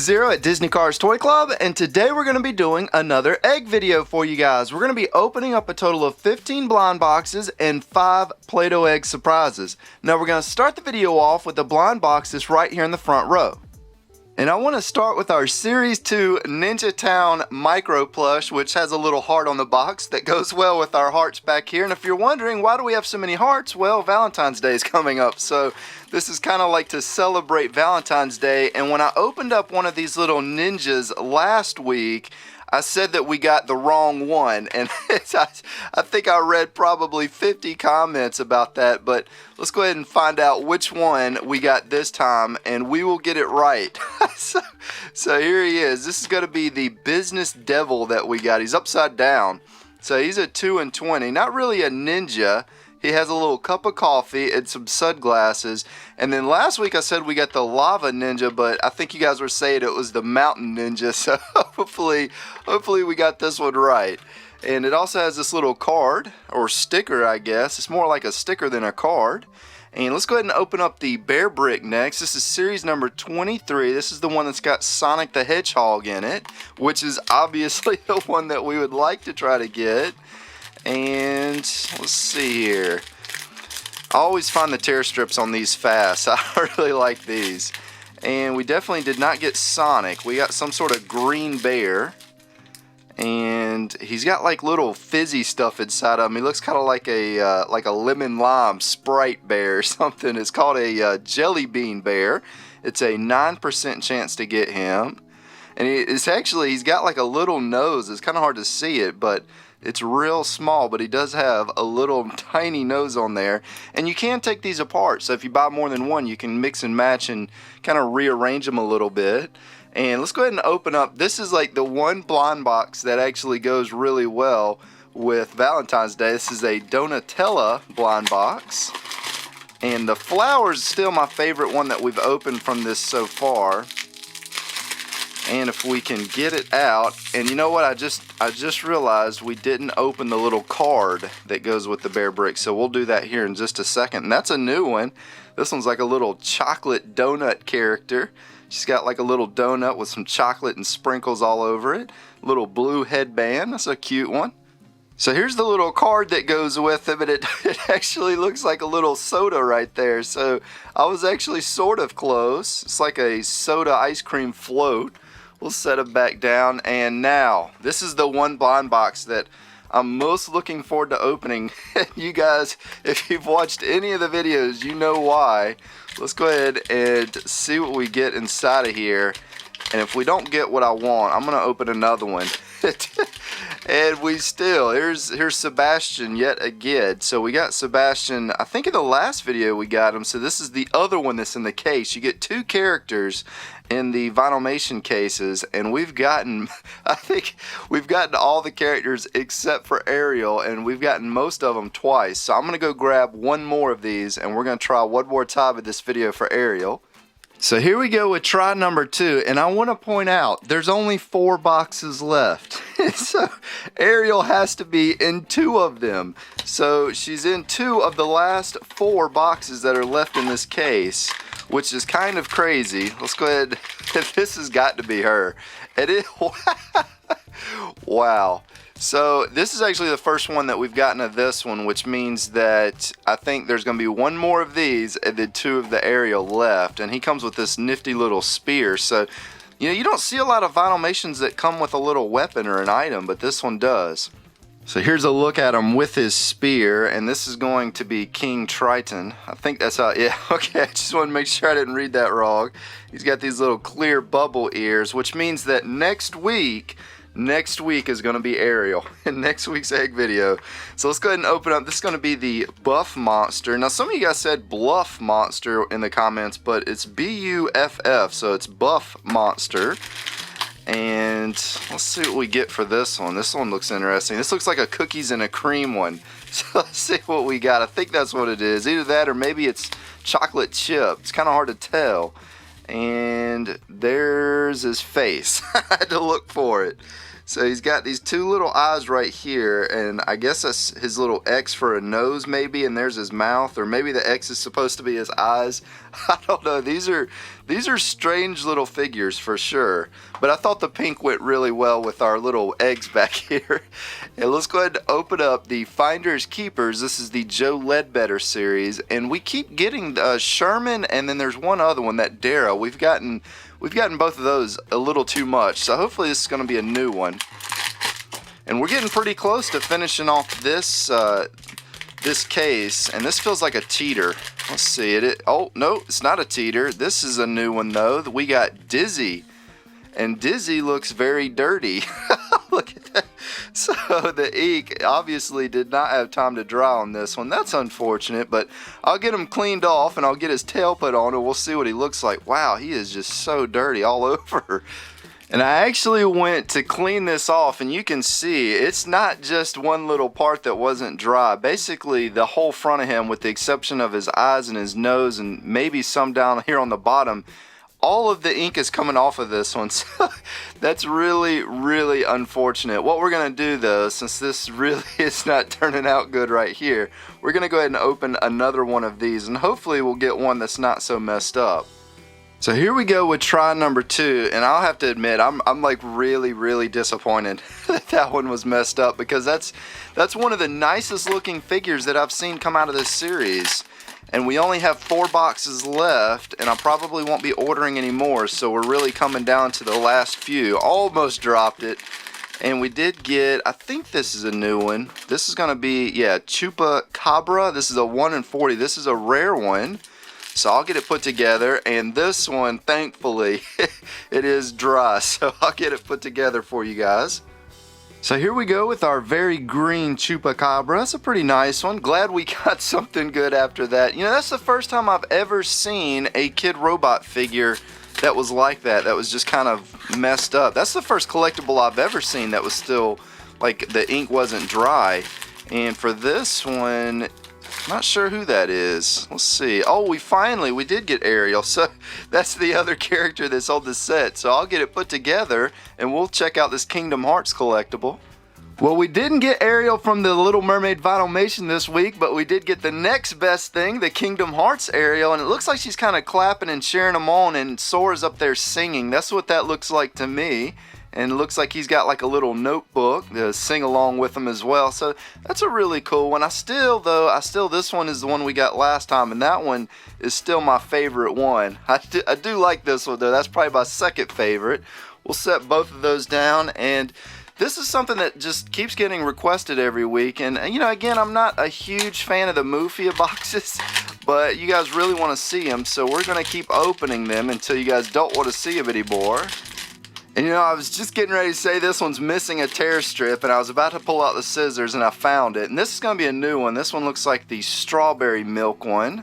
Zero at Disney Cars Toy Club, and today we're going to be doing another egg video for you guys. We're going to be opening up a total of 15 blind boxes and 5 Play-Doh egg surprises. Now we're going to start the video off with the blind box that's right here in the front row. And I want to start with our Series 2 Ninja Town Micro Plush, which has a little heart on the box that goes well with our hearts back here. And if you're wondering, why do we have so many hearts? Well, Valentine's Day is coming up, so this is kind of like to celebrate Valentine's Day. And when I opened up one of these little ninjas last week, I said that we got the wrong one, and I think I read probably 50 comments about that, but let's go ahead and find out which one we got this time, and we will get it right. So here he is. This is going to be the Business Devil that we got. He's upside down, so he's a 2 in 20. Not really a ninja. He has a little cup of coffee and some sunglasses. And then last week I said we got the Lava Ninja, but I think you guys were saying it was the Mountain Ninja. So hopefully we got this one right. And it also has this little card, or sticker I guess. It's more like a sticker than a card. And let's go ahead and open up the Bear Brick next. This is series number 23. This is the one that's got Sonic the Hedgehog in it, which is obviously the one that we would like to try to get. And let's see here. I always find the tear strips on these fast. I really like these. And we definitely did not get Sonic. We got some sort of green bear. And he's got like little fizzy stuff inside of him. He looks kind of like a lemon lime Sprite bear or something. It's called a jelly bean bear. It's a 9% chance to get him. And he's got like a little nose. It's kind of hard to see it, but it's real small, but he does have a little tiny nose on there. And you can take these apart, so if you buy more than one, you can mix and match and kind of rearrange them a little bit. And let's go ahead and open up. This is like the one blind box that actually goes really well with Valentine's Day. This is a Donutella blind box. And the flowers is still my favorite one that we've opened from this so far. And if we can get it out, and you know what, I just realized we didn't open the little card that goes with the Bear Brick, so we'll do that here in just a second. And that's a new one. This one's like a little chocolate donut character. She's got like a little donut with some chocolate and sprinkles all over it. Little blue headband, that's a cute one. So here's the little card that goes with it, but it actually looks like a little soda right there. So I was actually sort of close. It's like a soda ice cream float. We'll set them back down, and now this is the one blind box that I'm most looking forward to opening. You guys, if you've watched any of the videos, you know why. Let's go ahead and see what we get inside of here, and if we don't get what I want, I'm gonna open another one. And here's Sebastian yet again. So we got Sebastian, I think in the last video we got him, so this is the other one that's in the case. You get 2 characters in the Vinylmation cases, and I think we've gotten all the characters except for Ariel, and we've gotten most of them twice. So I'm going to go grab one more of these, and we're going to try one more time in this video for Ariel. So here we go with try number 2, and I want to point out there's only 4 boxes left. So Ariel has to be in 2 of them. So she's in 2 of the last 4 boxes that are left in this case, which is kind of crazy. Let's go ahead. This has got to be her. It is. Wow. So this is actually the first one that we've gotten of this one, which means that I think there's going to be 1 more of these and then 2 of the Ariel left. And he comes with this nifty little spear. So, you know, you don't see a lot of Vinylmations that come with a little weapon or an item, but this one does. So here's a look at him with his spear, and this is going to be King Triton. I think that's how, yeah, okay, I just want to make sure I didn't read that wrong. He's got these little clear bubble ears, which means that next week is going to be Ariel in next week's egg video. So let's go ahead and open up. This is going to be the Buff Monster. Now some of you guys said Bluff Monster in the comments, but it's B-U-F-F, so it's Buff Monster. And let's see what we get for this one. This one looks interesting. This looks like a cookies and a cream one. So let's see what we got. I think that's what it is. Either that or maybe it's chocolate chip. It's kind of hard to tell. And there's his face. I had to look for it. So he's got these 2 little eyes right here, and I guess that's his little X for a nose maybe, and there's his mouth, or maybe the X is supposed to be his eyes. I don't know. These are These are strange little figures for sure, but I thought the pink went really well with our little eggs back here. And let's go ahead and open up the Finders Keepers. This is the Joe Ledbetter series, and we keep getting Sherman, and then there's one other one, that Dara. We've gotten both of those a little too much, so hopefully this is going to be a new one. And we're getting pretty close to finishing off this this case, and this feels like a teeter. Let's see it. Oh no, it's not a teeter. This is a new one though. We got Dizzy, and Dizzy looks very dirty. Look at that. So the ink obviously did not have time to dry on this one. That's unfortunate, but I'll get him cleaned off and I'll get his tail put on and we'll see what he looks like. Wow, he is just so dirty all over. And I actually went to clean this off, and you can see it's not just one little part that wasn't dry. Basically the whole front of him, with the exception of his eyes and his nose and maybe some down here on the bottom, all of the ink is coming off of this one. So that's really, really unfortunate. What we're going to do though, since this really is not turning out good right here, we're going to go ahead and open another one of these, and hopefully we'll get one that's not so messed up. So here we go with try number 2, and I'll have to admit I'm like really disappointed that that one was messed up, because that's one of the nicest looking figures that I've seen come out of this series. And we only have 4 boxes left, and I probably won't be ordering any more, so we're really coming down to the last few. Almost dropped it. And we did get, I think this is a new one. This is going to be, yeah, Chupacabra. This is a 1 in 40. This is a rare one. So I'll get it put together, and this one, thankfully, it is dry, so I'll get it put together for you guys. So here we go with our very green Chupacabra. That's a pretty nice one. Glad we got something good after that. You know, that's the first time I've ever seen a Kid Robot figure that was like that. That was just kind of messed up. That's the first collectible I've ever seen that was still, like, the ink wasn't dry. And for this one, not sure who that is. Let's see. Oh, we did get Ariel. So that's the other character that's on the set. So I'll get it put together and we'll check out this Kingdom Hearts collectible. Well, we didn't get Ariel from the Little Mermaid Vinylmation this week, but we did get the next best thing, the Kingdom Hearts Ariel, and it looks like she's kind of clapping and cheering them on, and Sora's up there singing. That's what that looks like to me. And it looks like he's got like a little notebook to sing along with him as well. So that's a really cool one. This one is the one we got last time, and that one is still my favorite one. I do like this one though. That's probably my second favorite. We'll set both of those down, and this is something that just keeps getting requested every week. And you know, again, I'm not a huge fan of the Mufia boxes, but you guys really want to see them, so we're going to keep opening them until you guys don't want to see them anymore. And you know, I was just getting ready to say this one's missing a tear strip, and I was about to pull out the scissors and I found it. And this is going to be a new one. This one looks like the strawberry milk one.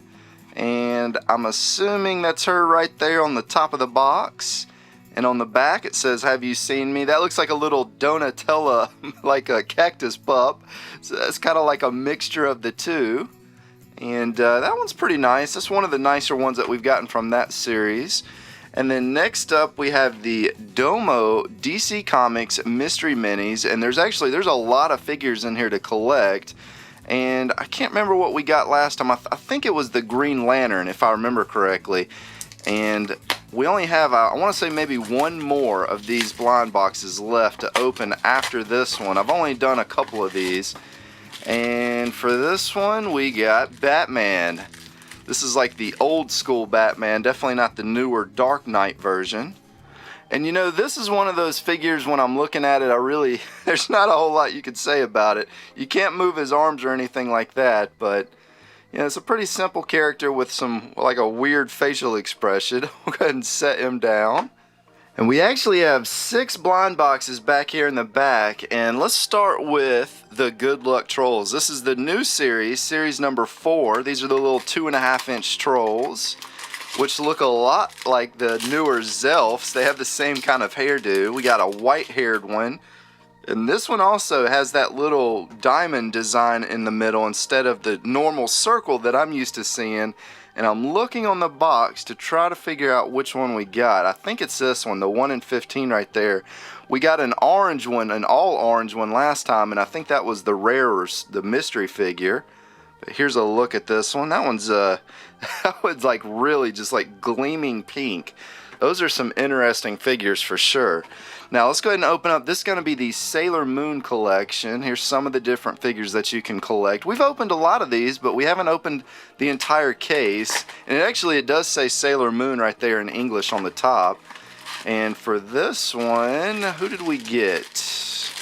And I'm assuming that's her right there on the top of the box. And on the back it says, "Have you seen me?" That looks like a little Donutella, like a cactus pup. So that's kind of like a mixture of the two. And that one's pretty nice. That's one of the nicer ones that we've gotten from that series. And then next up we have the Domo DC Comics Mystery Minis, and there's a lot of figures in here to collect, and I can't remember what we got last time. I think it was the Green Lantern, if I remember correctly, and we only have, I want to say, maybe one more of these blind boxes left to open after this one. I've only done a couple of these, and for this one we got Batman. This is like the old school Batman, definitely not the newer Dark Knight version. And you know, this is one of those figures, when I'm looking at it, there's not a whole lot you could say about it. You can't move his arms or anything like that, but you know, it's a pretty simple character with some, like, a weird facial expression. We'll go ahead and set him down. And we actually have 6 blind boxes back here in the back, and let's start with the Good Luck Trolls. This is the new series number 4. These are the little 2.5-inch trolls, which look a lot like the newer Zelfs. They have the same kind of hairdo. We got a white-haired one, and this one also has that little diamond design in the middle instead of the normal circle that I'm used to seeing. And I'm looking on the box to try to figure out which one we got. I think it's this one, the 1 in 15 right there. We got an orange one, an all orange one last time, and I think that was the rarest, the mystery figure. But here's a look at this one. That one's that one's like really just like gleaming pink. Those are some interesting figures for sure. Now let's go ahead and open up. This is going to be the Sailor Moon collection. Here's some of the different figures that you can collect. We've opened a lot of these, but we haven't opened the entire case. And it does say Sailor Moon right there in English on the top. And for this one, who did we get?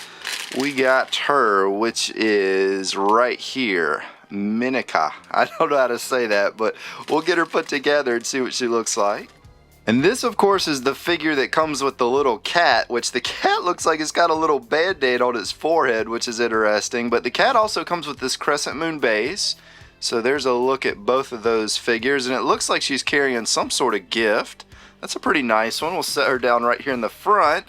We got her, which is right here. Minika. I don't know how to say that, but we'll get her put together and see what she looks like. And this, of course, is the figure that comes with the little cat, which the cat looks like it's got a little band-aid on its forehead, which is interesting. But the cat also comes with this crescent moon base. So there's a look at both of those figures, and it looks like she's carrying some sort of gift. That's a pretty nice one. We'll set her down right here in the front.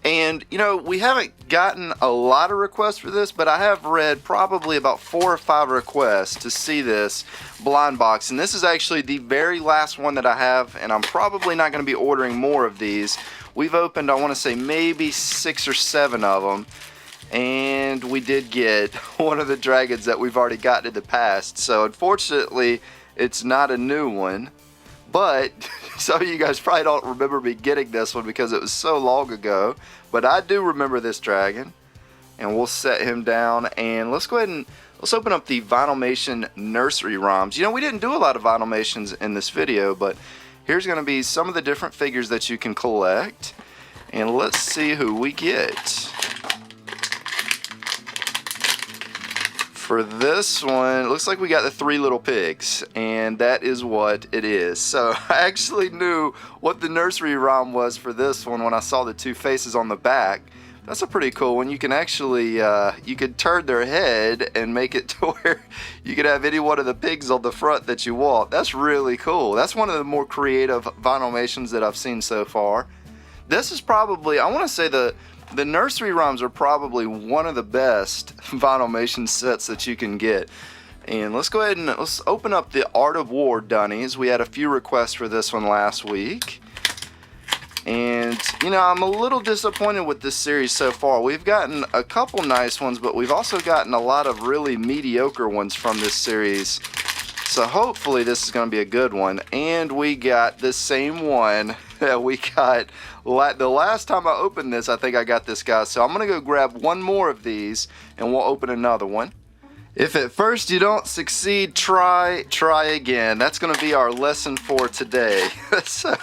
And, you know, we haven't gotten a lot of requests for this, but I have read probably about 4 or 5 requests to see this blind box. And this is actually the very last one that I have, and I'm probably not going to be ordering more of these. We've opened, I want to say, maybe 6 or 7 of them. And we did get one of the dragons that we've already gotten in the past. So, unfortunately, it's not a new one. But some of you guys probably don't remember me getting this one because it was so long ago. But I do remember this dragon. And we'll set him down. And let's go ahead and let's open up the Vinylmation nursery rhymes. You know, we didn't do a lot of Vinylmations in this video, but here's going to be some of the different figures that you can collect. And let's see who we get. For this one, it looks like we got the 3 little pigs, and that is what it is. So I actually knew what the nursery rhyme was for this one when I saw the 2 faces on the back. That's a pretty cool one. You can actually, you could turn their head and make it to where you could have any one of the pigs on the front that you want. That's really cool. That's one of the more creative Vinylmations that I've seen so far. This is probably, I want to say the nursery rhymes are probably one of the best Vinylmation sets that you can get. And let's go ahead and let's open up the Art of War Dunnies. We had a few requests for this one last week. And, you know, I'm a little disappointed with this series so far. We've gotten a couple nice ones, but we've also gotten a lot of really mediocre ones from this series. So hopefully this is going to be a good one. And we got the same one that we got the last time I opened this. I think I got this guy. So I'm going to go grab one more of these and we'll open another one. If at first you don't succeed, try again. That's going to be our lesson for today. So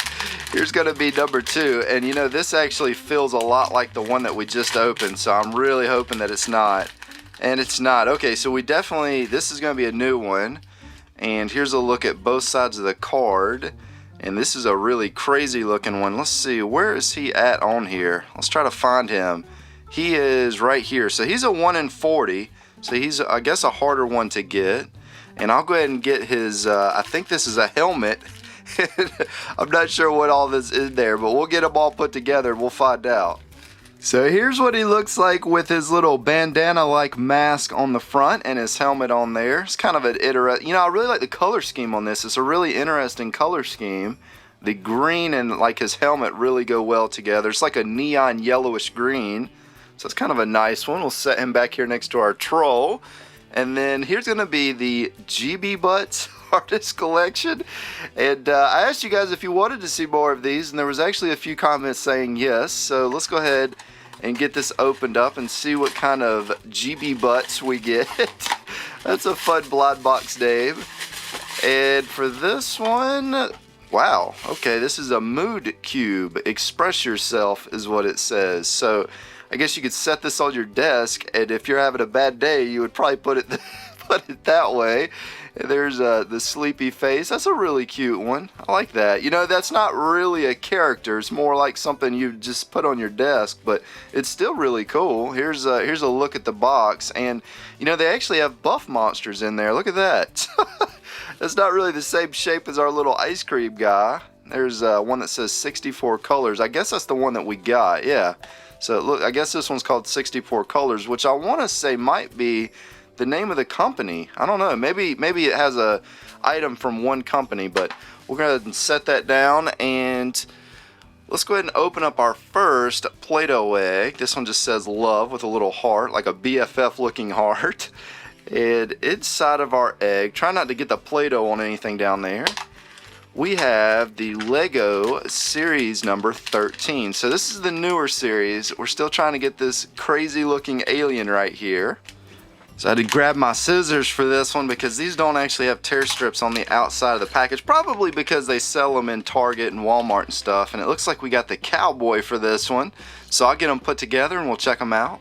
here's going to be number 2. And you know, this actually feels a lot like the one that we just opened. So I'm really hoping that it's not. And it's not. Okay, so we definitely, this is going to be a new one. And here's a look at both sides of the card. And this is a really crazy looking one. Let's see, where is he at on here? Let's try to find him. He is right here. So he's a 1 in 40. So he's, I guess, a harder one to get. And I'll go ahead and get his, I think this is a helmet. I'm not sure what all this is there, but we'll get them all put together and we'll find out. So here's what he looks like with his little bandana-like mask on the front and his helmet on there. It's kind of an interesting, you know, I really like the color scheme on this. It's a really interesting color scheme. The green and like his helmet really go well together. It's like a neon yellowish green. So it's kind of a nice one. We'll set him back here next to our troll. And then here's going to be the GB Butts Artist Collection. And I asked you guys if you wanted to see more of these, and there was actually a few comments saying yes. So let's go ahead and get this opened up and see what kind of GB Butts we get. That's a fun blind box name. And for this one, wow, okay, this is a mood cube. Express yourself is what it says. So I guess you could set this on your desk, and if you're having a bad day, you would probably put it that way. And there's the sleepy face. That's a really cute one. I like that. You know, that's not really a character. It's more like something you just put on your desk, but it's still really cool. Here's a look at the box, and you know, they actually have buff monsters in there. Look at that. That's not really the same shape as our little ice cream guy. There's one that says 64 colors. I guess that's the one that we got. Yeah. So look, I guess this one's called 64 colors, which I want to say might be the name of the company. I don't know. Maybe it has a item from one company, but we're going to set that down, and let's go ahead and open up our first Play-Doh egg. This one just says love with a little heart, like a BFF looking heart. And inside of our egg, try not to get the Play-Doh on anything down there, we have the Lego series number 13. So this is the newer series. We're still trying to get this crazy looking alien right here. So I had to grab my scissors for this one because these don't actually have tear strips on the outside of the package, probably because they sell them in Target and Walmart and stuff. And it looks like we got the cowboy for this one. So I'll get them put together and we'll check them out.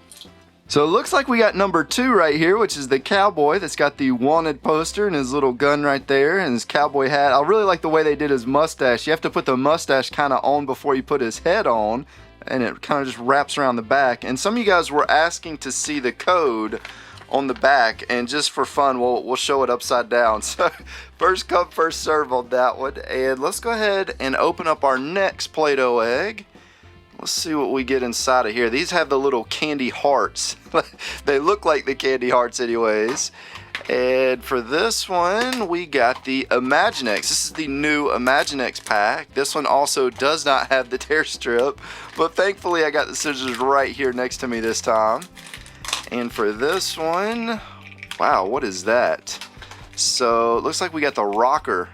So it looks like we got number 2 right here, which is the cowboy that's got the wanted poster and his little gun right there and his cowboy hat. I really like the way they did his mustache. You have to put the mustache kind of on before you put his head on, and it kind of just wraps around the back. And some of you guys were asking to see the code on the back, and just for fun we'll show it upside down. So first come first serve on that one. And let's go ahead and open up our next Play-Doh egg. Let's see what we get inside of here. These have the little candy hearts. They look like the candy hearts anyways. And for this one, we got the Imaginext. This is the new Imaginext pack. This one also does not have the tear strip, but thankfully I got the scissors right here next to me this time. And for this one, wow, what is that? So it looks like we got the rocker.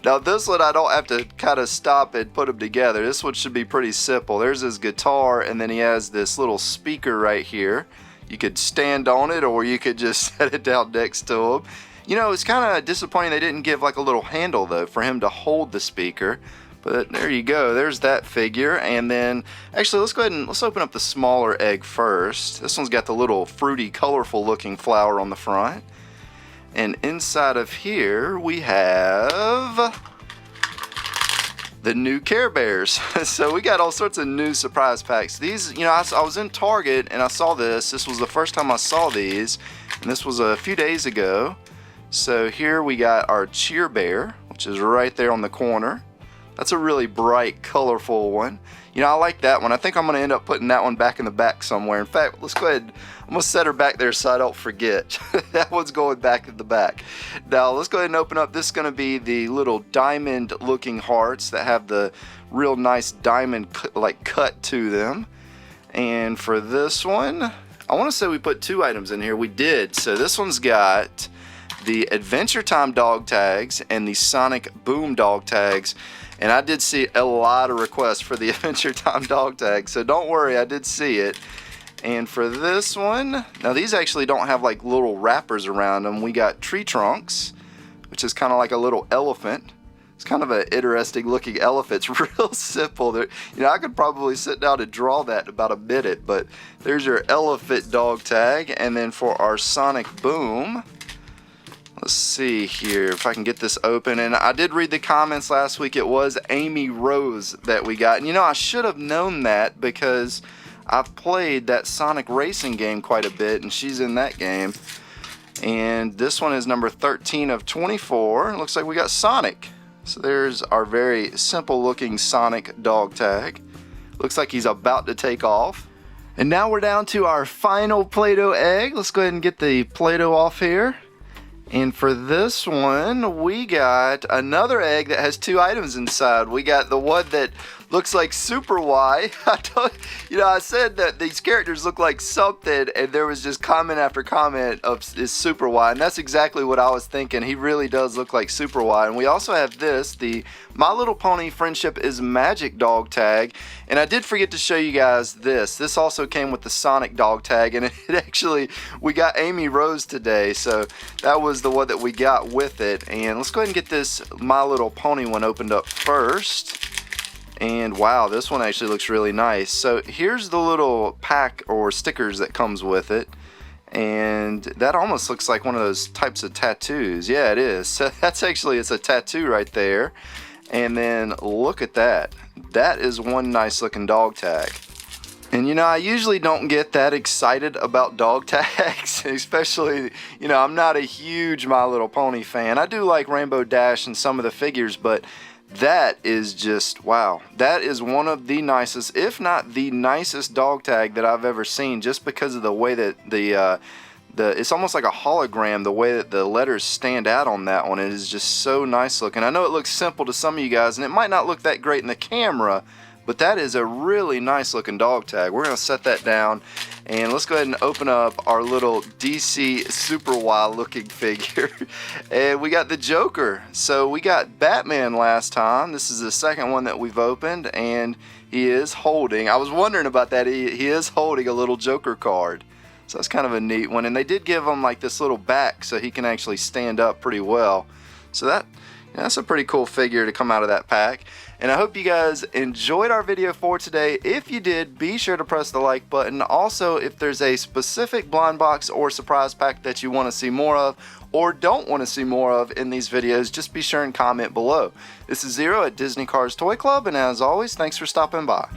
Now this one I don't have to kind of stop and put them together. This one should be pretty simple. There's his guitar, and then he has this little speaker right here. You could stand on it, or you could just set it down next to him. You know, it's kind of disappointing they didn't give like a little handle though for him to hold the speaker. But there you go, there's that figure. And then actually let's go ahead and let's open up the smaller egg first. This one's got the little fruity, colorful looking flower on the front. And inside of here we have the new Care Bears. So we got all sorts of new surprise packs. These, you know, I was in Target and I saw this. This was the first time I saw these, and this was a few days ago. So here we got our Cheer Bear, which is right there on the corner. That's a really bright, colorful one. You know, I like that one. I think I'm going to end up putting that one back in the back somewhere. In fact, let's go ahead. I'm going to set her back there so I don't forget. That one's going back in the back. Now, let's go ahead and open up. This is going to be the little diamond-looking hearts that have the real nice diamond like cut to them. And for this one, I want to say we put 2 items in here. We did. So this one's got the Adventure Time dog tags and the Sonic Boom dog tags. And I did see a lot of requests for the Adventure Time dog tag, so don't worry, I did see it. And for this one, now these actually don't have like little wrappers around them. We got tree trunks, which is kind of like a little elephant. It's kind of an interesting looking elephant. It's real simple. You know, I could probably sit down and draw that in about a minute, but there's your elephant dog tag. And then for our Sonic Boom, let's see here if I can get this open. And I did read the comments last week. It was Amy Rose that we got. And you know, I should have known that because I've played that Sonic racing game quite a bit, and she's in that game. And this one is number 13 of 24. Looks like we got Sonic. So there's our very simple looking Sonic dog tag. Looks like he's about to take off. And now we're down to our final Play-Doh egg. Let's go ahead and get the Play-Doh off here. And for this one, we got another egg that has 2 items inside. We got the one that looks like Super Y. I said that these characters look like something, and there was just comment after comment of is Super Y, and that's exactly what I was thinking. He really does look like Super Y. And we also have this, the My Little Pony Friendship is Magic dog tag. And I did forget to show you guys this. This also came with the Sonic dog tag, and it actually, we got Amy Rose today, so that was the one that we got with it. And let's go ahead and get this My Little Pony one opened up first. And wow, this one actually looks really nice. So here's the little pack or stickers that comes with it. And that almost looks like one of those types of tattoos. Yeah, it is. So that's actually, it's a tattoo right there. And then look at that. That is one nice looking dog tag. And you know, I usually don't get that excited about dog tags, especially, you know, I'm not a huge My Little Pony fan. I do like Rainbow Dash and some of the figures, but that is just, wow. That is one of the nicest, if not the nicest dog tag that I've ever seen, just because of the way that it's almost like a hologram, the way that the letters stand out on that one. It is just so nice looking. I know it looks simple to some of you guys, and it might not look that great in the camera, but that is a really nice looking dog tag. We're going to set that down. And let's go ahead and open up our little DC Super Y looking figure. And we got the Joker. So we got Batman last time. This is the second one that we've opened, and he is holding, I was wondering about that, he is holding a little Joker card. So that's kind of a neat one. And they did give him like this little back so he can actually stand up pretty well. So that's a pretty cool figure to come out of that pack. And I hope you guys enjoyed our video for today. If you did, be sure to press the like button. Also, if there's a specific blind box or surprise pack that you want to see more of or don't want to see more of in these videos, just be sure and comment below. This is Zero at Disney Cars Toy Club, and as always, thanks for stopping by.